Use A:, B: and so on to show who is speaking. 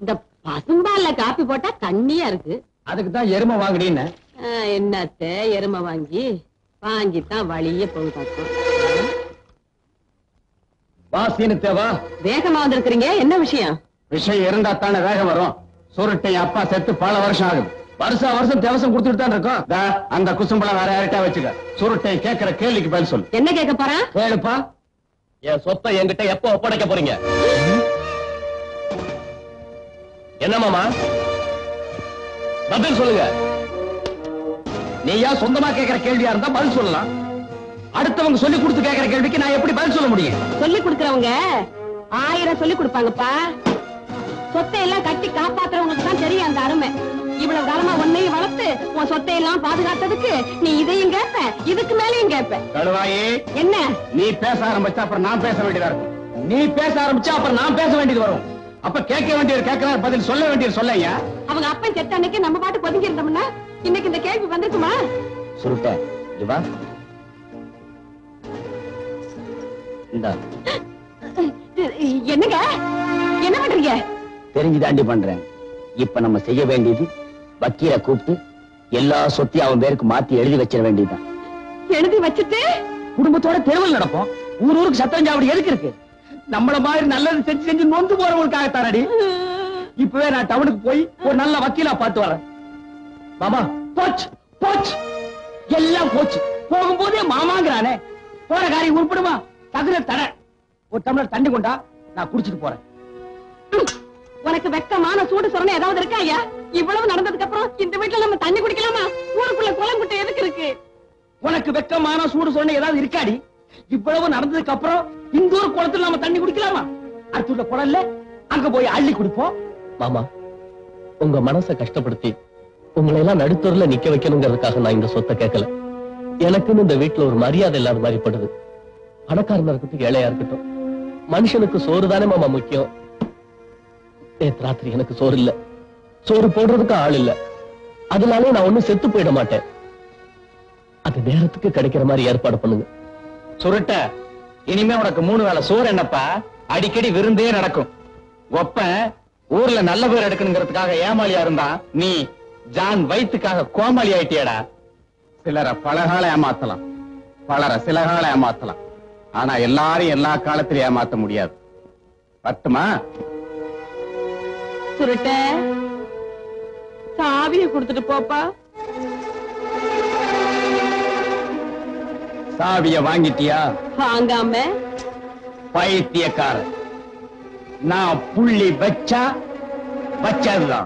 A: இந்த பசும்பால்ல காப்பி போட்டா தண்ணியா இருக்கு.
B: அதுக்கு தான் எருமை வாங்குறீன்னு.
A: என்னத்த எருமை வாங்கித்தான் வழிய போய் பார்த்தோம்.
B: வாசின்னு தேவா
A: வேகமா வந்திருக்கிறீங்க, என்ன விஷயம்?
B: விஷயம் இருந்தா தானே வேகம் வரும். சுருட்டை அப்பா செத்து பல வருஷம் ஆகுது. வருஷம் தேவசம் கொடுத்துட்டு தான் இருக்கோம். அந்த குசும்பளம் வேற யார்கிட்ட வச்சுக்க. சுருட்டை கேட்கிற கேள்விக்கு பதில் சொல்லு.
A: என்ன கேட்க போறேன்?
B: கேளுப்பா.
C: என் சொத்தை என்கிட்ட எப்ப ஒப்படைக்க போறீங்க? என்ன மாமா பதில் சொல்லுங்க.
B: நீயா சொந்தமா கேட்கிற கேள்வியா இருந்தா பதில் சொல்லலாம். அடுத்தவங்க சொல்லி கொடுத்து கேட்கிற கேள்விக்கு நான் எப்படி பதில் சொல்ல முடியும்?
A: சொல்லி கொடுக்கறவங்க 1000 சொல்லி கொடுப்பாங்கப்பா. சொத்தை எல்லாம் கட்டி காப்பாத்துறவங்களுக்கு தான் தெரியும் அந்த அருமை. இவ்வளவு காலமா உன்னையும் வளர்த்து உன் சொத்தை எல்லாம் பாதுகாத்ததுக்கு நீ இதையும் கேட்ப, இதுக்கு மேலையும் கேட்ப.
B: கழுவாயே,
A: என்ன
B: நீ பேச ஆரம்பிச்சா அப்புறம் நான் பேச வேண்டியதா இருக்கும். நீ பேச ஆரம்பிச்சா அப்புறம் நான் பேச வேண்டியது வரும். அப்ப கேட்க வேண்டியது கேட்கிறார், பதில் சொல்ல வேண்டியது சொல்லையா.
A: அவங்க அப்பன் செத்த அன்னைக்கு நம்ம பாட்டு பதுங்கி இருந்தோம்னா இன்னைக்கு இந்த கேள்வி வந்திருக்குமா?
B: சுருட்ட இவா இந்த
A: என்னங்க என்ன பண்றீங்க?
B: தெரிஞ்சுதாண்டி பண்றேன். இப்ப நம்ம செய்ய வேண்டியது வக்கீல கூப்பிட்டு எல்லா சொத்தையும் அவன் பேருக்கு மாத்தி எழுதி வச்சிட வேண்டியதுதான்.
A: எழுதி வச்சுட்டு
B: குடும்பத்தோட தெருவில் நடப்போம். ஊருக்கு சத்தம் சாவடி எதுக்கு இருக்கு? நம்மள மாதிரி நல்லது செஞ்சு நொந்து போறவங்களுக்காக தானடி. இப்பவே நான் டவுனுக்கு போய் ஒரு நல்ல வக்கீலா பார்த்து வரேன். மாமா போச்சு போச்சு, எல்லாம் போச்சு. போகும்போதே மாமாங்கிறானே, போற காரியம் உருப்படுமா? தகுந்த தர ஒரு டம்ளர் தண்ணி கொண்டா, நான் குடிச்சிட்டு போறேன்.
A: உனக்கு வெக்கமான சூடு சொரணை ஏதாவது இருக்கா ஐயா? இவ்வளவு நடந்ததுக்கு அப்புறம் இந்த வீட்டுல நம்ம தண்ணி குடிக்கலாமா? ஊருக்குள்ள குளம் குட்டை எதுக்கு இருக்கு?
B: உனக்கு வெக்கமான சூடு சொன்ன ஏதாவது இருக்காடி? இவ்வளவு நடந்ததுக்கு அப்புறம் இந்த ஒரு குளத்துல நம்ம தண்ணி குடிக்கலாமா? அடுத்துள்ள குளம்ல அங்க போய் அள்ளி குடிப்போம்.
C: மாமா, உங்க மனசை கஷ்டப்படுத்தி உங்களை எல்லாம் நடுத்தூர்ல நிக்க வைக்கணுங்கிறதுக்காக நான் இந்த சொத்தை கேட்கல. எனக்குன்னு இந்த வீட்டுல ஒரு மரியாதை இல்லாத மாதிரி படுது. பணக்காரனா இருக்கட்டும் ஏழையா இருக்கட்டும், மனுஷனுக்கு சோறு தானே மாமா முக்கியம். நேத்து ராத்திரி எனக்கு சோறு இல்ல, சோறு போடுறதுக்கு ஆள் இல்ல. அதனாலே நான் ஒண்ணும் செத்து போயிட மாட்டேன். அது நேரத்துக்கு கிடைக்கிற மாதிரி ஏற்பாடு பண்ணுங்க.
B: சுருட்ட, இனிமே உனக்கு 3 வேளை சோறு என்னப்பா? அடிக்கடி விருந்தே நடக்கும். ஒப்ப ஊர்ல நல்ல பேர் எடுக்கணுங்கிறதுக்காக ஏமாளியா இருந்தா, நீ ஜான் வயிற்றுக்காக கோமாளி ஆயிட்டியடா. சிலரை பலகால ஏமாத்தலாம், பலரை சில கால ஏமாத்தலாம். ஆனா எல்லாரும் எல்லா காலத்திலும் ஏமாத்த முடியாது. பத்துமா?
A: சுருட்ட, சாவிய கொடுத்துட்டு போப்பா.
B: சாவிய வாங்கிட்டியா?
A: வாங்காம
B: பைத்தியக்கார. நான் புள்ளி வச்சா வச்சதுதான்.